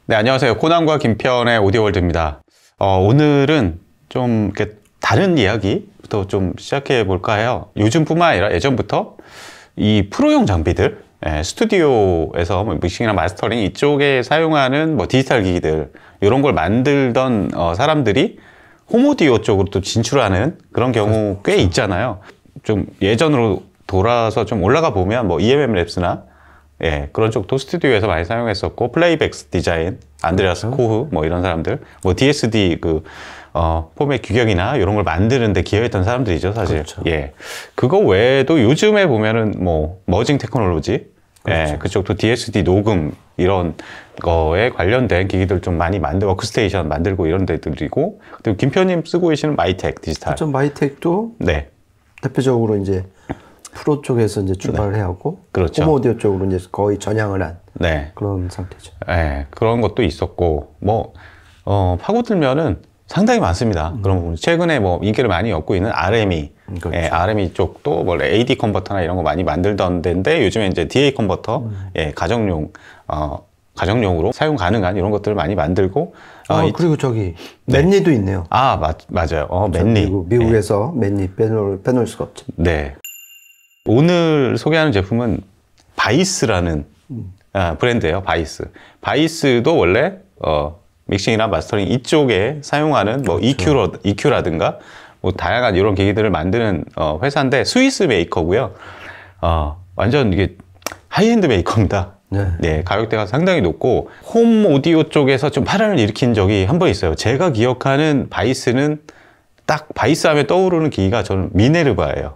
네, 안녕하세요. 코난과 김편의 오디오월드입니다. 오늘은 좀 이렇게 다른 이야기부터 좀 시작해 볼까 해요. 요즘뿐만 아니라 예전부터 이 프로용 장비들, 스튜디오에서 믹싱이나 마스터링 이쪽에 사용하는 디지털 기기들, 이런 걸 만들던 사람들이 홈오디오 쪽으로 또 진출하는 그런 경우 꽤 있잖아요. 좀 예전으로 돌아서 좀 올라가 보면 EMM 랩스나 그런 쪽도 스튜디오에서 많이 사용했었고, 플레이백 디자인, 안드레아스 코흐, 이런 사람들, DSD 포맷 규격이나 이런 걸 만드는 데 기여했던 사람들이죠, 사실. 그렇죠. 그거 외에도 요즘에 보면은 머징 테크놀로지, 그렇죠. 그쪽도 DSD 녹음, 이런 거에 관련된 기기들 좀 많이 워크스테이션 만들고 이런 데들이고, 그리고 김표님 쓰고 계시는 마이텍 디지털. 그렇죠. 마이텍도 네. 대표적으로 이제 프로 쪽에서 이제 출발을 해왔고, 그렇죠. 홈오디오 쪽으로 이제 거의 전향을 한 네. 그런 상태죠. 그런 것도 있었고, 파고들면은 상당히 많습니다. 그런 부분. 최근에 인기를 많이 얻고 있는 RME. 그렇죠. RME 쪽도 AD 컨버터나 이런 거 많이 만들던 데인데, 요즘에 이제 DA 컨버터, 가정용으로 사용 가능한 이런 것들을 많이 만들고. 그리고 저기, 맨리도 있네요. 맞아요. 맨리. 미국에서 맨리 빼놓을 수가 없죠. 네. 오늘 소개하는 제품은 바이스라는 브랜드예요. 바이스도 원래 믹싱이나 마스터링 이쪽에 사용하는 그렇죠. EQ라든가 다양한 이런 기기들을 만드는 회사인데, 스위스 메이커고요. 완전 이게 하이엔드 메이커입니다. 네, 가격대가 상당히 높고, 홈 오디오 쪽에서 좀 파란을 일으킨 적이 한 번 있어요. 제가 기억하는 바이스는 딱 바이스 하면 떠오르는 기기가 저는 미네르바예요.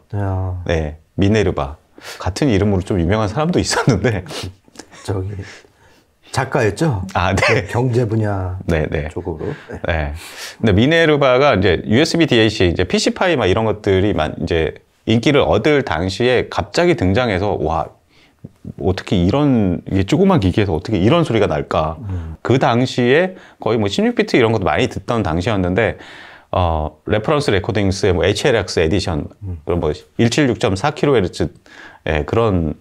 네, 미네르바. 같은 이름으로 좀 유명한 사람도 있었는데. 저기, 작가였죠? 네. 경제 분야 네. 쪽으로. 네. 근데 미네르바가 이제 USB DAC, 이제 PC파이 이런 것들이 이제 인기를 얻을 당시에 갑자기 등장해서, 와, 어떻게 이게 조그만 기기에서 어떻게 이런 소리가 날까. 그 당시에 거의 16비트 이런 것도 많이 듣던 당시였는데, 레퍼런스 레코딩스의 HLX 에디션, 그런 176.4kHz, 그런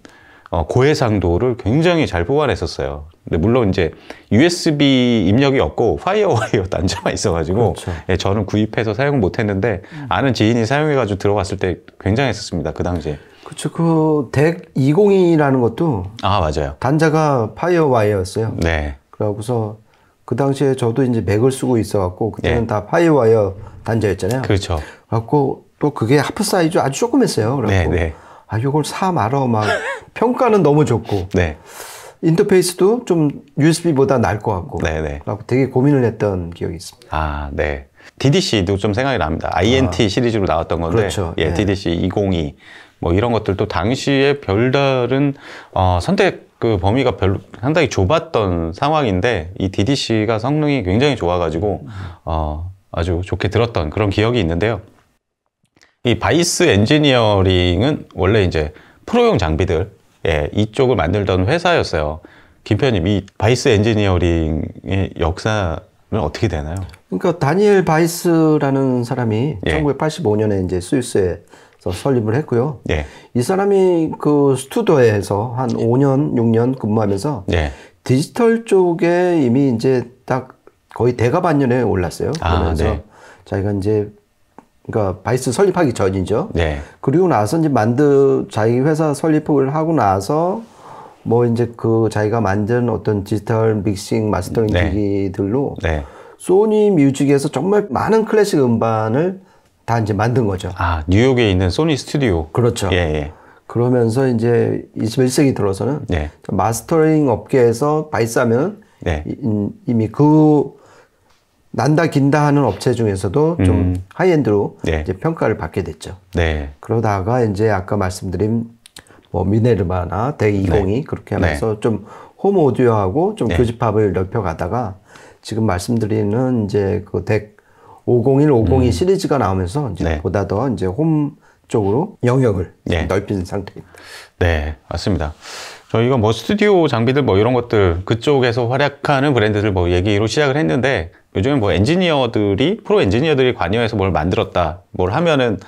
고해상도를 굉장히 잘 뽑아냈었어요. 근데 물론 이제 USB 입력이 없고 파이어와이어 단자만 있어가지고, 그렇죠. 저는 구입해서 사용 못했는데, 아는 지인이 사용해가지고 들어갔을 때 굉장했었습니다, 그 당시에. 그렇죠. 그 덱 202라는 것도 맞아요. 단자가 파이어와이어였어요. 네. 그러고서 그 당시에 저도 이제 맥을 쓰고 있어갖고 그때는 다 파이어와이어 단자였잖아요. 그렇죠. 그래갖고 또 그게 하프 사이즈 아주 조그맸어요. 그래갖고 이걸 사 말어 막 평가는 너무 좋고, 인터페이스도 좀 USB보다 나을 것 같고, 그래갖고 되게 고민을 했던 기억이 있습니다. 네. DDC도 좀 생각이 납니다. INT 시리즈로 나왔던 건데, 그렇죠. DDC 202 이런 것들도 당시에 별다른 선택 범위가 상당히 좁았던 상황인데, 이 DDC가 성능이 굉장히 좋아가지고 아주 좋게 들었던 그런 기억이 있는데요. 이 바이스 엔지니어링은 원래 이제 프로용 장비들, 이쪽을 만들던 회사였어요. 김표님, 이 바이스 엔지니어링의 역사는 어떻게 되나요? 그러니까 다니엘 바이스라는 사람이 1985년에 이제 스위스에서 설립을 했고요. 이 사람이 그 스튜디오에서 한 5년, 6년 근무하면서 디지털 쪽에 이미 이제 딱 거의 대가반년에 올랐어요. 그러면서 자기가 이제 그러니까 바이스 설립하기 전이죠. 그리고 나서 이제 자기 회사 설립을 하고 나서 이제 그 자기가 만든 어떤 디지털 믹싱 마스터링 기기들로 소니 뮤직에서 정말 많은 클래식 음반을 다 이제 만든 거죠. 뉴욕에 있는 소니 스튜디오. 그렇죠. 그러면서 이제 21세기 들어서는 마스터링 업계에서 바이스 하면 이미 난다 긴다 하는 업체 중에서도 좀 하이엔드로 이제 평가를 받게 됐죠. 그러다가 이제 아까 말씀드린 미네르바나 덱 202 그렇게 하면서 좀 홈 오디오하고 좀 교집합을 넓혀가다가 지금 말씀드리는 이제 그 덱 501, 502 시리즈가 나오면서 이제 보다 더 이제 홈 쪽으로 영역을 넓힌 상태입니다. 네, 맞습니다. 저희가 스튜디오 장비들 이런 것들 그쪽에서 활약하는 브랜드들 얘기로 시작을 했는데, 요즘엔 프로 엔지니어들이 관여해서 뭘 만들었다, 뭘 하면은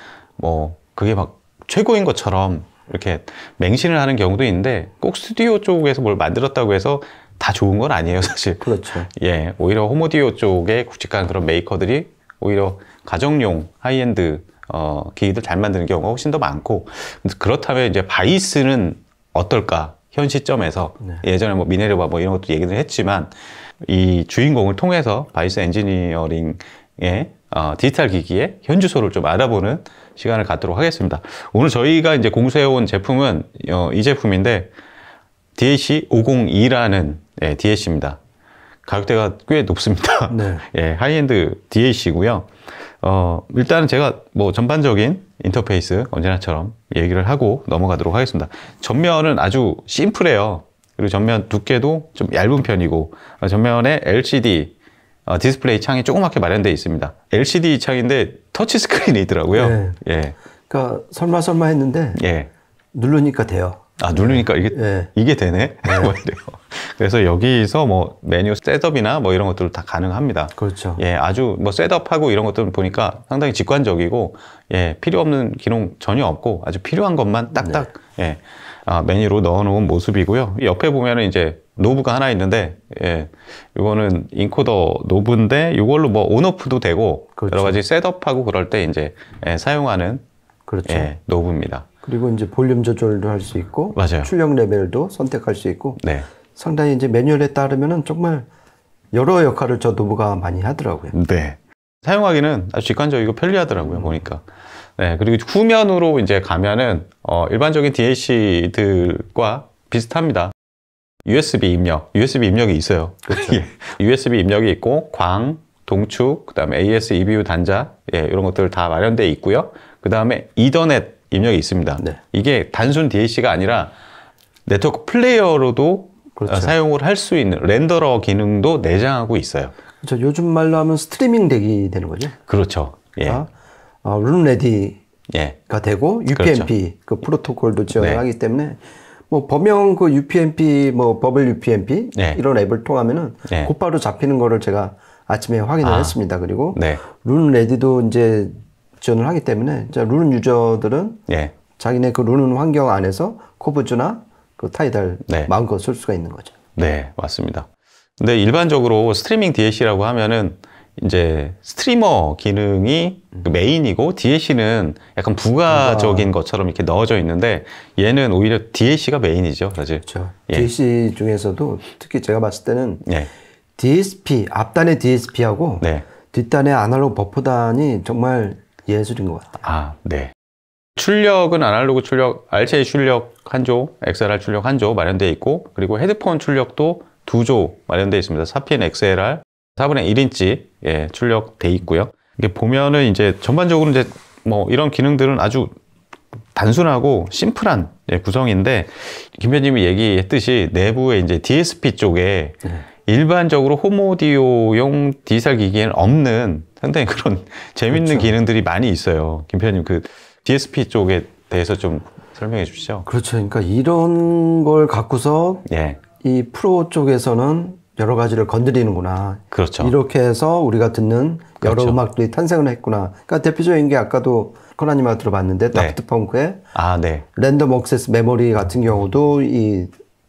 그게 최고인 것처럼 이렇게 맹신을 하는 경우도 있는데, 꼭 스튜디오 쪽에서 뭘 만들었다고 해서 다 좋은 건 아니에요, 사실. 그렇죠. 예, 오히려 홈오디오 쪽에 굵직한 그런 메이커들이 오히려 가정용 하이엔드 기기들 잘 만드는 경우가 훨씬 더 많고, 그렇다면 이제 바이스는 어떨까? 현 시점에서 네. 예전에 뭐 미네르바 뭐 이런 것도 얘기를 했지만 이 주인공을 통해서 바이스 엔지니어링의 디지털 기기의 현주소를 좀 알아보는 시간을 갖도록 하겠습니다. 오늘 저희가 이제 공수해온 제품은 이 제품인데 DAC502라는 DAC입니다. 가격대가 꽤 높습니다. 네. 예, 하이엔드 DAC고요. 일단은 제가 뭐 전반적인 인터페이스 언제나처럼 얘기를 하고 넘어가도록 하겠습니다. 전면은 아주 심플해요. 그리고 전면 두께도 좀 얇은 편이고, 전면에 LCD 디스플레이 창이 조그맣게 마련되어 있습니다. LCD 창인데 터치 스크린이 있더라고요. 네. 예. 그러니까 설마 했는데 예. 누르니까 돼요. 아, 누르니까 이게 되네? 네. 그래서 여기서 뭐 메뉴 셋업이나 뭐 이런 것들 다 가능합니다. 그렇죠. 예, 아주 뭐 셋업하고 이런 것들은 보니까 상당히 직관적이고, 예, 필요 없는 기능 전혀 없고 아주 필요한 것만 딱딱, 네. 예, 메뉴로 넣어 놓은 모습이고요. 옆에 보면은 이제 노브가 하나 있는데, 예, 이거는 인코더 노브인데 이걸로 뭐 온오프도 되고, 그렇죠. 여러 가지 셋업하고 그럴 때 이제 사용하는 그렇죠. 예, 노브입니다. 그리고 이제 볼륨 조절도 할 수 있고, 맞아요. 출력 레벨도 선택할 수 있고, 네. 상당히 이제 매뉴얼에 따르면은 정말 여러 역할을 저 노브가 많이 하더라고요. 네. 사용하기는 아주 직관적이고 편리하더라고요, 보니까. 네. 그리고 후면으로 이제 가면은, 일반적인 DAC들과 비슷합니다. USB 입력이 있어요. 그렇죠. 예. USB 입력이 있고, 광, 동축, 그 다음에 AS, EBU 단자, 예, 이런 것들 다 마련되어 있고요. 그 다음에 이더넷 입력이 있습니다. 네. 이게 단순 DAC가 아니라 네트워크 플레이어로도 그렇죠. 사용을 할 수 있는 렌더러 기능도 내장하고 있어요. 그렇죠. 요즘 말로 하면 스트리밍 되기 되는 거죠. 그렇죠. 예. 룬레디가 예. 되고 UPnP 그렇죠. 그 프로토콜도 지원을 네. 하기 때문에 뭐 범용 그 UPnP 뭐 버블 UPnP 네. 이런 앱을 통하면은 네. 곧바로 잡히는 거를 제가 아침에 확인을 했습니다. 그리고 네. 룬레디도 이제 지원을 하기 때문에 룬 유저들은 예. 자기네 그 룬 환경 안에서 코브즈나 그 타이달 네. 마음껏 쓸 수가 있는 거죠. 네, 맞습니다. 근데 일반적으로 스트리밍 DAC라고 하면은 이제 스트리머 기능이 메인이고 DAC는 약간 부가적인 것처럼 이렇게 넣어져 있는데 얘는 오히려 DAC가 메인이죠, 사실. 그렇죠. 예. DAC 중에서도 특히 제가 봤을 때는 예. DSP, 앞단의 DSP하고 네. 뒷단의 아날로그 버퍼단이 정말 예술인 것 같아요. 아, 네. 출력은 아날로그 출력, RCA 출력 한 조, XLR 출력 한 조 마련되어 있고, 그리고 헤드폰 출력도 2조 마련되어 있습니다. 4pin XLR 4분의 1인치 예, 출력돼 있고요. 이게 보면은 이제 전반적으로 이제 뭐 이런 기능들은 아주 단순하고 심플한 예, 구성인데, 김 편님이 얘기했듯이 내부에 이제 DSP 쪽에 일반적으로 홈오디오용 디지털 기기에는 없는 상당히 그런 재밌는 그렇죠. 기능들이 많이 있어요. 김 편님 그 DSP 쪽에 대해서 좀 설명해 주시죠. 그렇죠. 그러니까 이런 걸 갖고서 예. 이 프로 쪽에서는 여러 가지를 건드리는구나. 그렇죠. 이렇게 해서 우리가 듣는 여러 그렇죠. 음악들이 탄생을 했구나. 그러니까 대표적인 게 아까도 코나님한테 들어봤는데 네. 다프트 펑크의 네. 랜덤 액세스 메모리 같은 경우도 이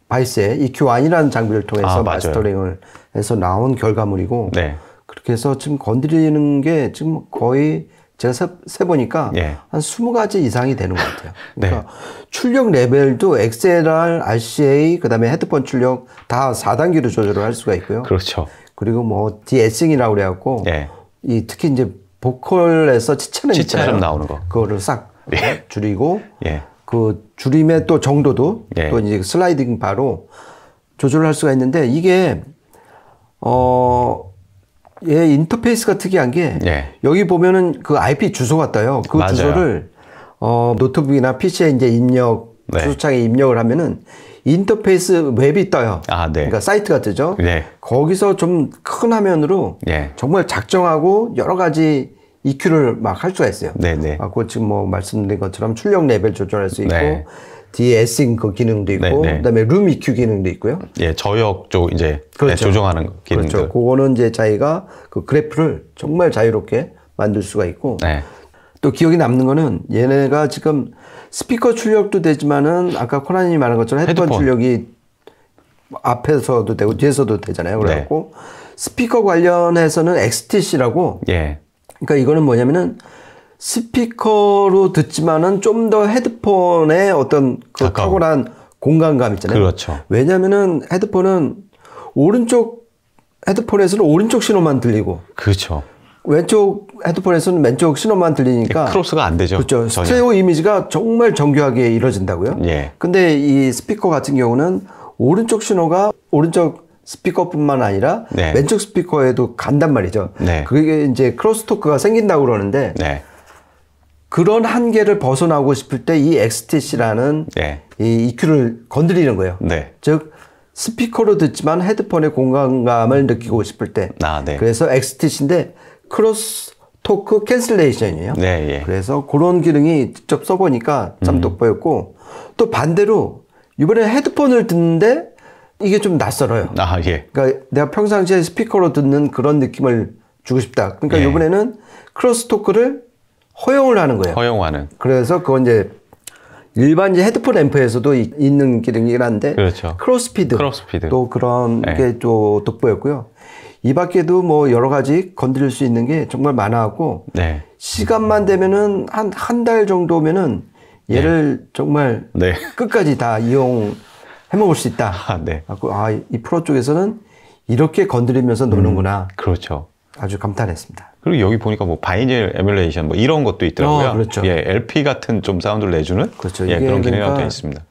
바이스의 EQ1이라는 장비를 통해서 마스터링을 해서 나온 결과물이고 네. 그렇게 해서 지금 건드리는 게 지금 거의 제가 세보니까 예. 한 20가지 이상이 되는 것 같아요. 그러니까 네. 출력 레벨도 XLR, RCA, 그 다음에 헤드폰 출력 다 4단계로 조절을 할 수가 있고요. 그렇죠. 그리고 뭐 디에싱이라고 그래갖고 예. 이 특히 이제 보컬에서 치차름 나오는 거. 그거를 싹 예. 줄이고 예. 그 줄임의 또 정도도 예. 또 이제 슬라이딩 바로 조절을 할 수가 있는데 이게 얘 인터페이스가 특이한 게 예. 여기 보면은 그 IP 주소가 떠요. 그 맞아요. 주소를 노트북이나 PC에 이제 네. 주소창에 입력을 하면은 인터페이스 웹이 떠요. 네. 그러니까 사이트가 뜨죠. 네. 거기서 좀 큰 화면으로 네. 정말 작정하고 여러 가지 EQ를 막 할 수가 있어요. 네네. 그 지금 뭐 말씀드린 것처럼 출력 레벨 조절할 수 있고 네. 디에싱 그 기능도 있고 네네. 그다음에 룸 EQ 기능도 있고요. 예, 저역 쪽 이제 그렇죠. 네, 조정하는 기능들. 그렇죠. 그거는 이제 자기가 그 그래프를 정말 자유롭게 만들 수가 있고 네. 또 기억에 남는 거는 얘네가 지금 스피커 출력도 되지만은 아까 코나님이 말한 것처럼 헤드폰 출력이 앞에서도 되고 뒤에서도 되잖아요. 그래갖고 스피커 관련해서는 XTC라고. 예. 그러니까 이거는 뭐냐면은 스피커로 듣지만은 좀 더 헤드폰의 어떤 그 탁월한 공간감 있잖아요. 그렇죠. 왜냐면은 헤드폰은 오른쪽 헤드폰에서는 오른쪽 신호만 들리고. 그렇죠. 왼쪽 헤드폰에서는 왼쪽 신호만 들리니까 크로스가 안 되죠. 그렇죠. 전혀. 스테레오 이미지가 정말 정교하게 이루어진다고요. 예. 근데 이 스피커 같은 경우는 오른쪽 신호가 오른쪽 스피커뿐만 아니라 네. 왼쪽 스피커에도 간단 말이죠. 네. 그게 이제 크로스토크가 생긴다고 그러는데 네. 그런 한계를 벗어나고 싶을 때 이 XTC라는 네. 이 EQ를 건드리는 거예요. 네. 즉 스피커로 듣지만 헤드폰의 공간감을 느끼고 싶을 때. 네. 그래서 XTC인데 크로스 토크 캔슬레이션이에요. 네, 예. 그래서 그런 기능이 직접 써보니까 참 돋보였고 또 반대로 이번에 헤드폰을 듣는데 이게 좀 낯설어요. 예. 그러니까 내가 평상시에 스피커로 듣는 그런 느낌을 주고 싶다. 그러니까 예. 이번에는 크로스 토크를 허용을 하는 거예요. 허용하는. 그래서 그건 이제 일반 이제 헤드폰 앰프에서도 있는 기능이긴 한데 그렇죠. 크로스피드 또 그런 게 또 돋보였고요. 이 밖에도 뭐 여러 가지 건드릴 수 있는 게 정말 많아갖고 네. 시간만 되면은 한 달 정도면은 얘를 정말 끝까지 다 이용해 먹을 수 있다. 네. 이 프로 쪽에서는 이렇게 건드리면서 노는구나. 그렇죠. 아주 감탄했습니다. 그리고 여기 보니까 뭐 바이닐 에뮬레이션 뭐 이런 것도 있더라고요. 그렇죠. 예, LP 같은 좀 사운드를 내주는 그렇죠. 예, 그런 기능이 그러니까 되어 있습니다.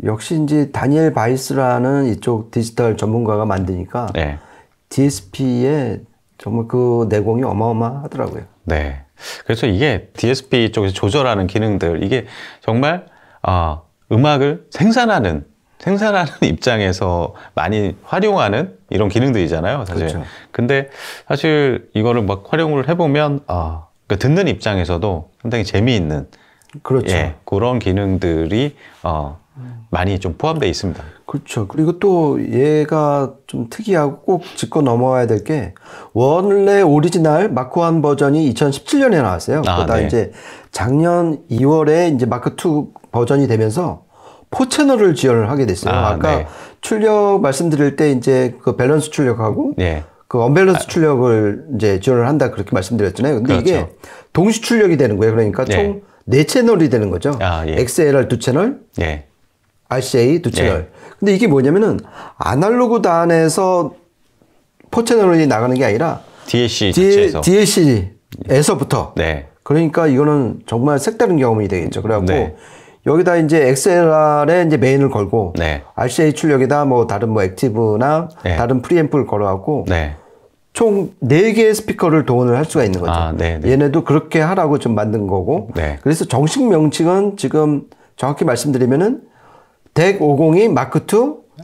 역시 이제 다니엘 바이스라는 이쪽 디지털 전문가가 만드니까 네. DSP의 정말 그 내공이 어마어마하더라고요. 네. 그래서 이게 DSP 쪽에서 조절하는 기능들 이게 정말 음악을 생산하는 입장에서 많이 활용하는 이런 기능들이잖아요, 사실. 그렇죠. 근데 사실 이거를 막 활용을 해보면 그러니까 듣는 입장에서도 상당히 재미있는 그렇죠. 예, 그런 기능들이 많이 좀 포함되어 있습니다. 그렇죠. 그리고 또 얘가 좀 특이하고 꼭 짚고 넘어와야 될 게 원래 오리지널 마크 1 버전이 2017년에 나왔어요. 그러다 네. 이제 작년 2월에 이제 마크 2 버전이 되면서 4채널을 지원을 하게 됐어요. 아까 네. 출력 말씀드릴 때 이제 그 밸런스 출력하고 네. 그 언밸런스 출력을 이제 지원을 한다 그렇게 말씀드렸잖아요. 근데 그렇죠. 이게 동시 출력이 되는 거예요. 그러니까 총 4채널이 되는 거죠. 예. XLR 2채널, 예. RCA 2채널. 예. 근데 이게 뭐냐면은 아날로그 단에서 4채널이 나가는 게 아니라 DAC 자체에서 DAC에서부터. 네. 그러니까 이거는 정말 색다른 경험이 되겠죠. 그래갖고 네. 여기다 이제 XLR에 이제 메인을 걸고 네. RCA 출력에다 뭐 다른 뭐 액티브나 다른 프리앰프를 걸어갖고 총 4개의 스피커를 동원을 할 수가 있는 거죠. 얘네도 그렇게 하라고 좀 만든 거고. 그래서 정식 명칭은 지금 정확히 말씀드리면은 덱 502 마크 2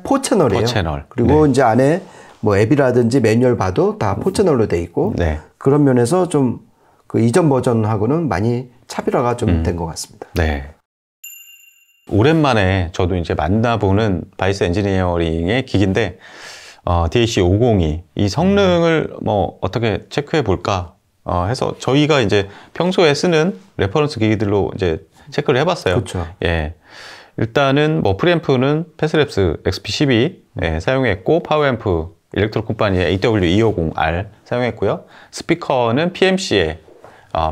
4채널이에요. 4채널. 그리고 이제 안에 뭐 앱이라든지 매뉴얼 봐도 다 4채널로 돼 있고. 그런 면에서 좀 그 이전 버전하고는 많이 차별화가 좀 된 것 같습니다. 네. 오랜만에 저도 이제 만나보는 바이스 엔지니어링의 기기인데 DAC502 이 성능을 뭐 어떻게 체크해 볼까 해서 저희가 이제 평소에 쓰는 레퍼런스 기기들로 이제 체크를 해봤어요. 그렇죠. 예. 일단은 뭐 프리앰프는 패스랩스 XP12 사용했고 파워앰프 일렉트로 컴퍼니의 AW250R 사용했고요. 스피커는 PMC의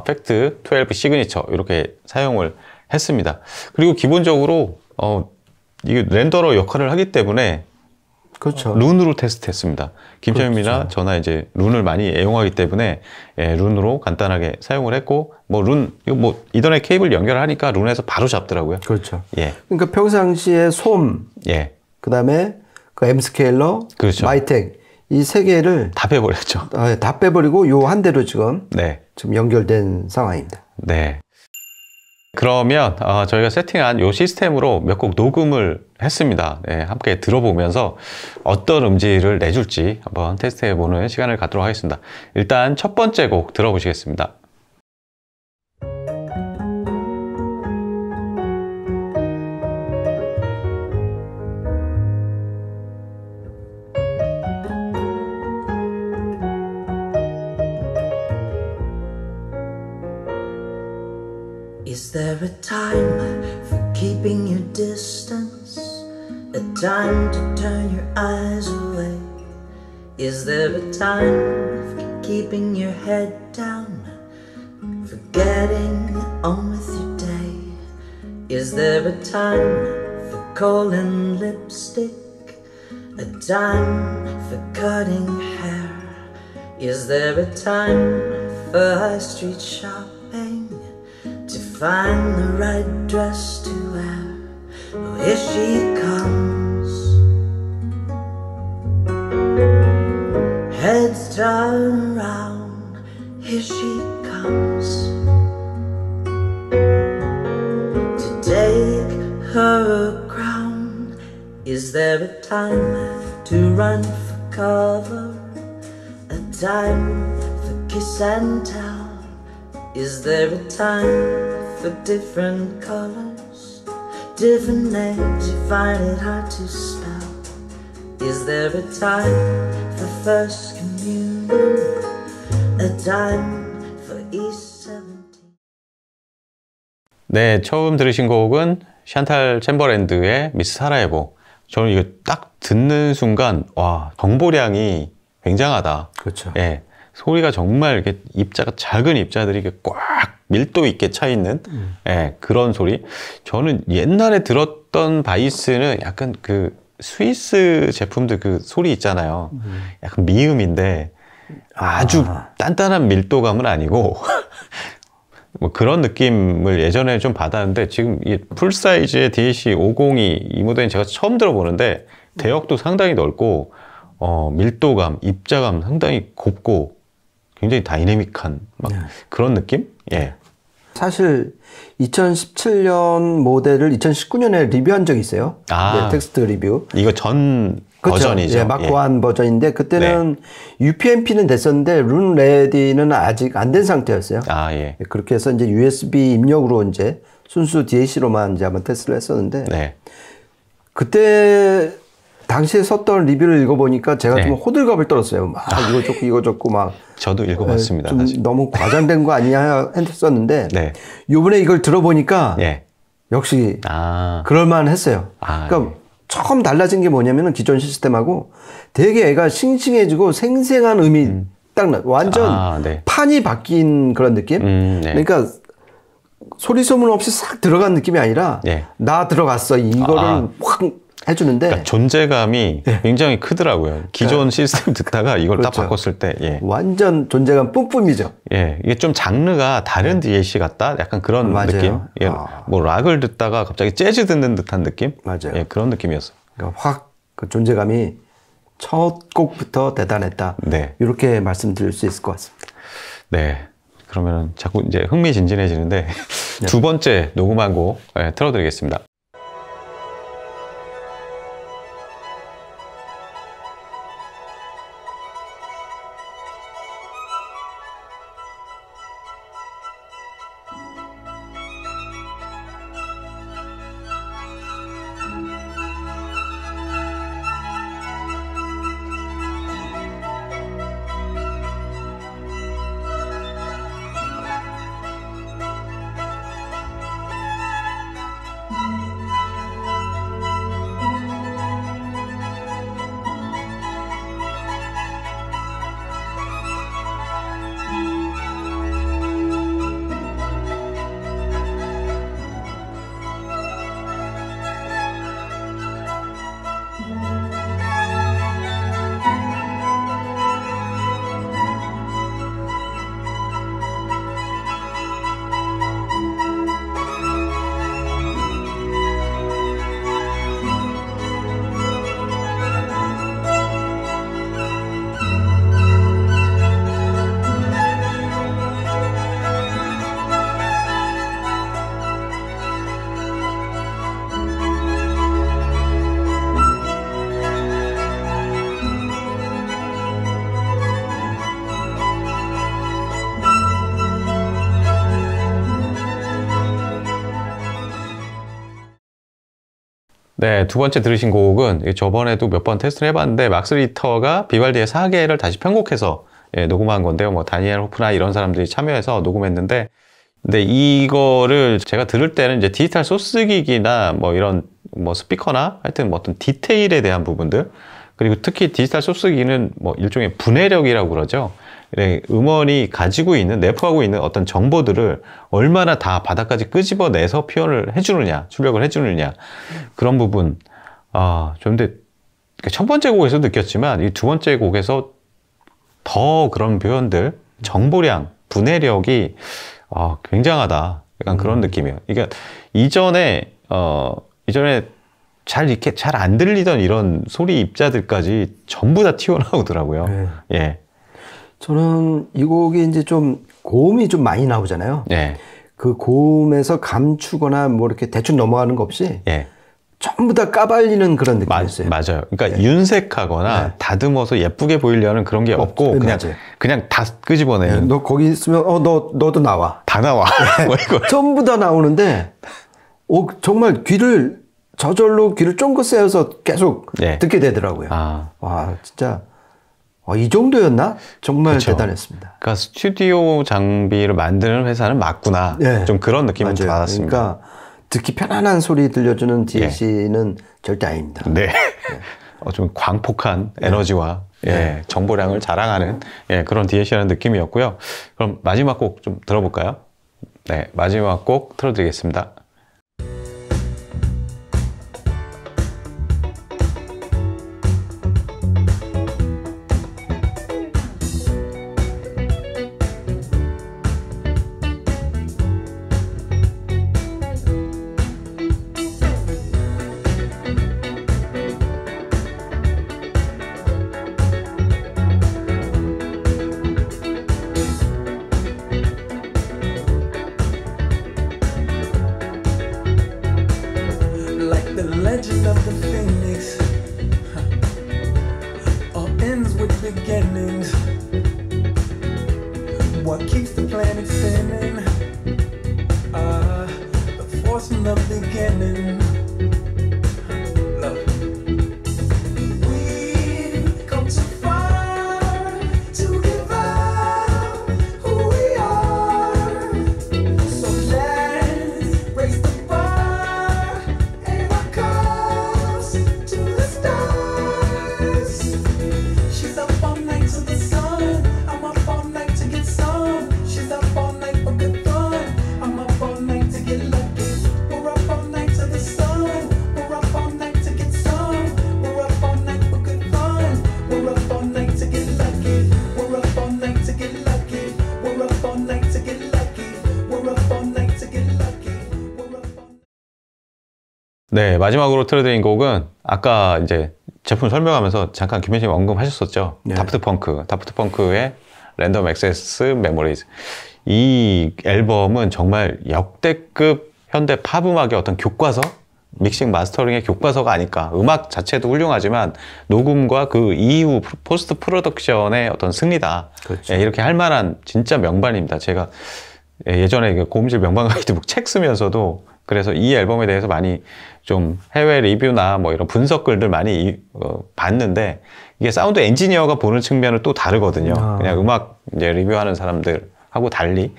팩트 12 시그니처 이렇게 사용을 했습니다. 그리고 기본적으로 이게 렌더러 역할을 하기 때문에 그렇죠. 룬으로 테스트했습니다. 김철민이나 저나 이제 룬을 많이 애용하기 때문에 룬으로 간단하게 사용을 했고 이거 뭐 이더넷 케이블 연결하니까 룬에서 바로 잡더라고요. 그렇죠. 예. 그러니까 평상시에 솜, 그다음에 그 M 스케일러, 마이텍 이 3개를 다 빼버렸죠. 다 빼버리고 요 한 대로 지금 연결된 상황입니다. 네. 그러면 저희가 세팅한 이 시스템으로 몇 곡 녹음을 했습니다. 함께 들어보면서 어떤 음질을 내줄지 한번 테스트해보는 시간을 갖도록 하겠습니다. 일단 첫 번째 곡 들어보시겠습니다. Is there a time for keeping your distance? A time to turn your eyes away. Is there a time for keeping your head down, forgetting on with your day? Is there a time for calling lipstick, a time for cutting hair? Is there a time for high street shopping, to find the right dress to wear? Oh, here she comes, heads turn around, here she comes, to take her crown. Is there a time to run for cover, a time for kiss and tell? Is there a time for different colors, different names you find it hard to spell? Is there a time for first communion, a time for East 17? 네, 처음 들으신 곡은 샨탈 챔버랜드의 미스 사라예보. 저는 이거 딱 듣는 순간 와, 정보량이 굉장하다. 그렇죠. 예, 소리가 정말 이렇게 입자가 작은 입자들이 이렇게 꽉 밀도 있게 차 있는 예, 그런 소리. 저는 옛날에 들었던 바이스는 약간 그 스위스 제품들 그 소리 있잖아요. 약간 미음인데 아주 단단한 밀도감은 아니고 뭐 그런 느낌을 예전에 좀 받았는데, 지금 이 풀사이즈의 DAC502 이 모델은 제가 처음 들어보는데 대역도 상당히 넓고 밀도감, 입자감 상당히 곱고 굉장히 다이내믹한 막 그런 느낌? 예. 사실 2017년 모델을 2019년에 리뷰한 적이 있어요. 네, 텍스트 리뷰. 이거 전 그렇죠. 버전이죠. 예, 마크1 버전인데 그때는 UPnP는 됐었는데 룬레디는 아직 안 된 상태였어요. 예. 그렇게 해서 이제 USB 입력으로 이제 순수 DAC로만 이제 한번 테스트를 했었는데 그때 당시에 썼던 리뷰를 읽어보니까 제가 좀 호들갑을 떨었어요. 막 이거 좋고 이거 좋고 막. 저도 읽어봤습니다. 좀 사실. 너무 과장된 거 아니냐 했었는데 요번에 이걸 들어보니까 역시 그럴만 했어요. 그러니까 처음 달라진 게 뭐냐면 기존 시스템하고 되게 애가 싱싱해지고 생생한 음이 딱 나. 완전 판이 바뀐 그런 느낌? 그러니까 소리 소문 없이 싹 들어간 느낌이 아니라 나 들어갔어 이거를 확 해주는데 그러니까 존재감이 굉장히 크더라고요. 기존 시스템 듣다가 이걸 딱 바꿨을 때 완전 존재감 뿜뿜이죠. 이게 좀 장르가 다른 DAC 같다? 약간 그런 느낌? 뭐 락을 듣다가 갑자기 재즈 듣는 듯한 느낌? 맞아요. 그런 느낌이었어요. 그러니까 확 그 존재감이 첫 곡부터 대단했다. 이렇게 말씀드릴 수 있을 것 같습니다. 네. 그러면 자꾸 이제 흥미진진해지는데 두 번째 녹음한 곡 틀어드리겠습니다. 네, 두 번째 들으신 곡은 저번에도 몇 번 테스트를 해봤는데 막스 리터가 비발디의 사계를 다시 편곡해서 녹음한 건데요. 뭐 다니엘 호프나 이런 사람들이 참여해서 녹음했는데, 근데 이거를 제가 들을 때는 이제 디지털 소스기기나 뭐 이런 뭐 스피커나 하여튼 뭐 어떤 디테일에 대한 부분들, 그리고 특히 디지털 소스기는 뭐 일종의 분해력이라고 그러죠. 음원이 가지고 있는, 내포하고 있는 어떤 정보들을 얼마나 다 바닥까지 끄집어내서 표현을 해주느냐, 출력을 해주느냐, 그런 부분. 근데 첫 번째 곡에서 느꼈지만 이 두 번째 곡에서 더 그런 표현들, 정보량, 분해력이 굉장하다. 약간 그런 느낌이에요. 그러니까 이전에 이렇게 잘 안 들리던 이런 소리 입자들까지 전부 다 튀어나오더라고요. 네. 예. 저는 이 곡이 이제 좀 고음이 좀 많이 나오잖아요. 예. 그 고음에서 감추거나 뭐 이렇게 대충 넘어가는 거 없이 예. 전부 다 까발리는 그런 느낌이었어요. 맞아요. 그러니까 네. 윤색하거나 네. 다듬어서 예쁘게 보이려는 그런 게 없고 그냥 다 끄집어내는. 너 거기 있으면 너도 나와. 다 나와. 뭐 이거. 전부 다 나오는데 정말 저절로 귀를 쫑긋 세워서 계속 네. 듣게 되더라고요. 와, 진짜 이 정도였나? 정말 그쵸. 대단했습니다. 그러니까 스튜디오 장비를 만드는 회사는 맞구나. 네. 좀 그런 느낌을 맞아요. 받았습니다. 그러니까 듣기 편안한 소리 들려주는 DAC는 절대 아닙니다. 네. 좀 광폭한 에너지와 정보량을 자랑하는 그런 DAC라는 느낌이었고요. 그럼 마지막 곡 좀 들어볼까요? 네, 마지막 곡 틀어드리겠습니다. Legend of the Phoenix all ends with beginnings. What keeps the planet spinning? The force from the beginning. Love. We've come too far to give up who we are. So let's raise the bar and our cups to the stars. She's up all night to the sun. I'm up all night to get some. She's up all night for good fun. I'm up all night to get lucky. We're up all night to the sun. We're up all night to get some. We're up all night for good fun. We're up all night to get lucky. We're up all night to get lucky. We're up all night to get lucky. We're up all night to get lucky. We're up all. 네, 마지막으로 틀어드린 곡은 아까 이제 제품 설명하면서 잠깐 김현진님 언급하셨었죠. 네. 다프트 펑크의 랜덤 액세스 메모리즈. 이 앨범은 정말 역대급 현대 팝 음악의 어떤 교과서, 믹싱 마스터링의 교과서가 아닐까. 음악 자체도 훌륭하지만 녹음과 그 이후 포스트 프로덕션의 어떤 승리다. 그렇죠. 예, 이렇게 할 만한 진짜 명반입니다. 제가 예전에 그 고음질 명반 가이드북 책 쓰면서도 그래서 이 앨범에 대해서 많이 좀 해외 리뷰나 뭐 이런 분석 글들 많이 봤는데 이게 사운드 엔지니어가 보는 측면은 또 다르거든요. 그냥 음악 이제 리뷰하는 사람들하고 달리.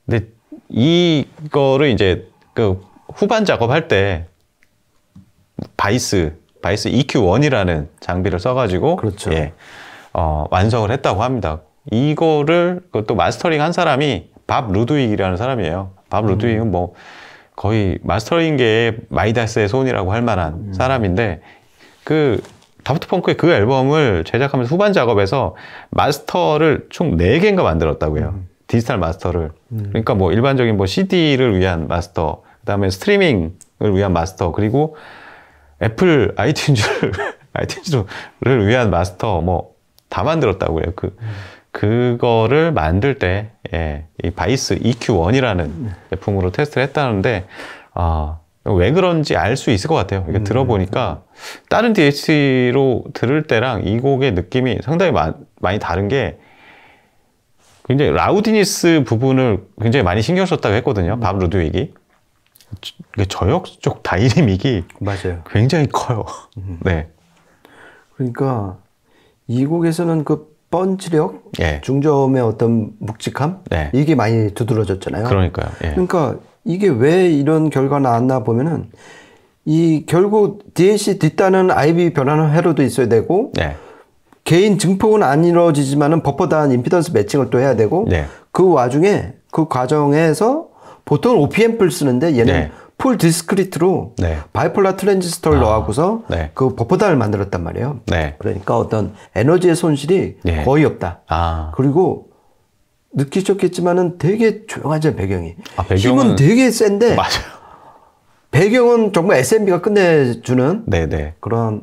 근데 이거를 이제 그 후반 작업할 때 바이스 EQ1이라는 장비를 써가지고 그렇죠. 완성을 했다고 합니다. 이거를 또 마스터링 한 사람이 밥 루드윅이라는 사람이에요. 밥 루드윅은 뭐 거의 마스터링계의 마이다스의 손이라고 할 만한 사람인데 그 다프트 펑크의 그 앨범을 제작하면서 후반 작업에서 마스터를 총 4개인가 만들었다고요. 디지털 마스터를. 그러니까 뭐 일반적인 뭐 CD를 위한 마스터, 그다음에 스트리밍을 위한 마스터, 그리고 애플 아이튠즈를 위한 마스터 뭐 다 만들었다고요. 그거를 만들 때, 이 바이스 EQ1이라는 제품으로 테스트를 했다는데, 왜 그런지 알 수 있을 것 같아요. 이게 들어보니까, 다른 DAC로 들을 때랑 이 곡의 느낌이 상당히 많이 다른 게, 굉장히 라우디니스 부분을 굉장히 많이 신경 썼다고 했거든요. 밥 루드윅이. 저역 쪽 다이내믹이 맞아요. 굉장히 커요. 네. 그러니까 이 곡에서는 그 펀치력, 예. 중저음의 어떤 묵직함, 네. 이게 많이 두드러졌잖아요. 그러니까요. 예. 그러니까 이게 왜 이런 결과가 나왔나 보면은 이 결국 DAC 뒷단은 IB 변환 회로도 있어야 되고 네. 개인 증폭은 안 이루어지지만은 버퍼 단 임피던스 매칭을 또 해야 되고 네. 그 와중에 그 과정에서 보통 OP앰프를 쓰는데 얘는 네. 풀 디스크리트로 네. 바이폴라 트랜지스터를 넣어갖고서 네. 그 버퍼단을 만들었단 말이에요. 네. 그러니까 어떤 에너지의 손실이 네. 거의 없다. 아. 그리고 느끼셨겠지만은 되게 조용하죠, 배경이. 배경은 힘은 되게 센데 맞아요. 배경은 정말 SMB가 끝내주는 네네. 그런,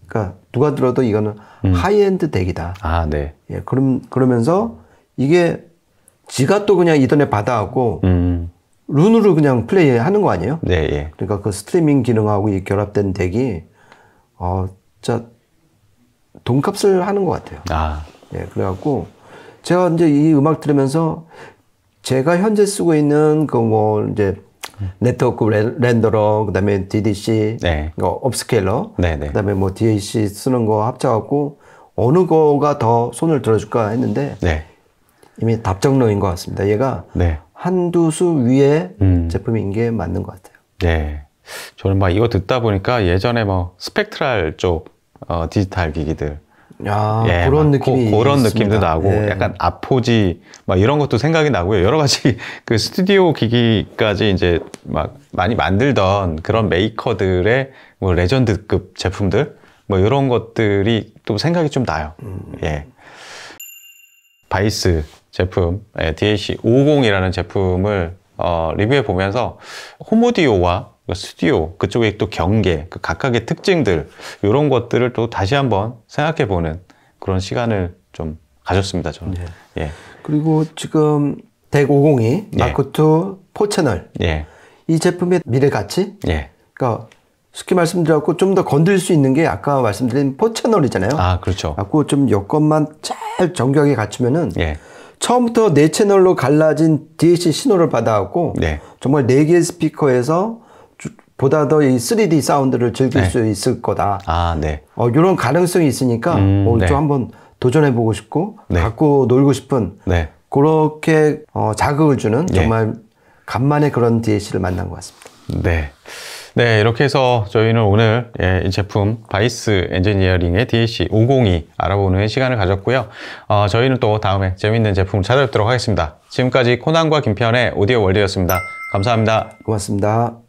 그러니까 누가 들어도 이거는 하이엔드 덱이다. 아, 네. 예, 그러면서 이게 지가 또 그냥 이더넷 받아갖고 룬으로 그냥 플레이하는 거 아니에요? 네, 예. 그러니까 그 스트리밍 기능하고 이 결합된 덱이 진짜 돈값을 하는 것 같아요. 아, 예, 그래갖고 제가 이제 이 음악 들으면서 제가 현재 쓰고 있는 그 뭐 이제 네트워크 렌더러, 그다음에 DDC, 네. 업스케일러, 네네. 그다음에 뭐 DAC 쓰는 거 합쳐갖고 어느 거가 더 손을 들어줄까 했는데 네. 이미 답정너인 것 같습니다. 얘가 네. 한두 수 위에 제품인 게 맞는 것 같아요. 네. 저는 막 이거 듣다 보니까 예전에 뭐 스펙트랄 쪽 디지털 기기들. 예, 그런 느낌이 그런 있습니다. 느낌도 나고 예. 약간 아포지 막 이런 것도 생각이 나고요. 여러 가지 그 스튜디오 기기까지 이제 막 많이 만들던 그런 메이커들의 뭐 레전드급 제품들 뭐 이런 것들이 또 생각이 좀 나요. 예. 바이스 제품 DAC 550이라는 제품을 리뷰해 보면서 홈오디오와 스튜디오 그쪽의 또 경계, 그 각각의 특징들 이런 것들을 또 다시 한번 생각해 보는 그런 시간을 좀 가졌습니다. 저는. 네. 예. 그리고 지금 덱 502 예. 마크2 4채널 예. 이 제품의 미래 가치? 예. 그러니까 쉽게 말씀드렸고 좀 더 건들 수 있는 게 아까 말씀드린 4채널이잖아요. 아, 그렇죠. 갖고 좀 여건만 잘 정교하게 갖추면은 예. 처음부터 4채널로 갈라진 DAC 신호를 받아갖고 네. 정말 4개의 스피커에서 보다 더 이 3D 사운드를 즐길 네. 수 있을 거다. 아, 네. 이런 가능성이 있으니까 네. 좀 한번 도전해보고 싶고 네. 갖고 놀고 싶은 네. 그렇게 자극을 주는 네. 정말 간만에 그런 DAC를 만난 것 같습니다. 네. 네, 이렇게 해서 저희는 오늘 이 제품 바이스 엔지니어링의 DAC 502 알아보는 시간을 가졌고요. 저희는 또 다음에 재밌는 제품 찾아뵙도록 하겠습니다. 지금까지 코난과 김편의 오디오 월드였습니다. 감사합니다. 고맙습니다.